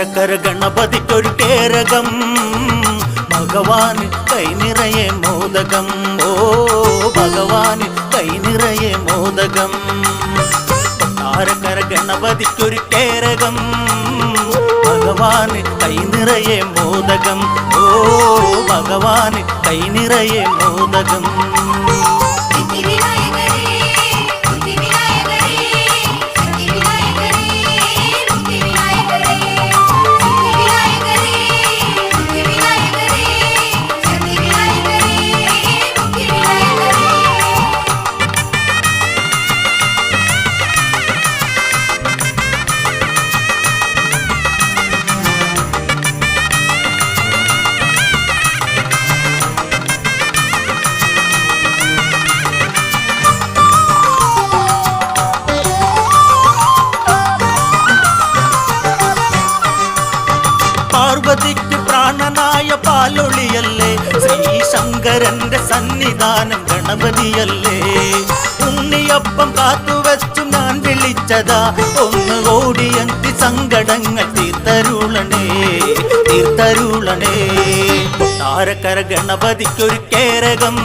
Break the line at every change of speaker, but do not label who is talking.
കൊട്ടാരക്കര ഗണപതിക്കൊരു കേരകം, ഭഗവാന് കൈനിറയെ മോദകം. ഓ ഭഗവാന് കൈനിറയെ മോദകം. കൊട്ടാരക്കര ഗണപതിക്കൊരു കേരകം, ഭഗവാന് കൈനിറയെ മോദകം. ഓ ഭഗവാന് കൈനിറയെ മോദകം. പാർവതിക്ക് പ്രാണനായ പാലൊളിയല്ലേ, ശ്രീശങ്കരന്റെ സന്നിധാനം ഗണപതിയല്ലേ. ഉണ്ണിയപ്പം കാത്തുവച്ചു ഞാൻ വിളിച്ചതാ, ഒന്ന് ഓടിയെത്തി സങ്കടങ്ങൾ തീർത്തരുളണേ തീർത്തരുളണേ. കൊട്ടാരക്കര ഗണപതിക്കൊരു കേരകം,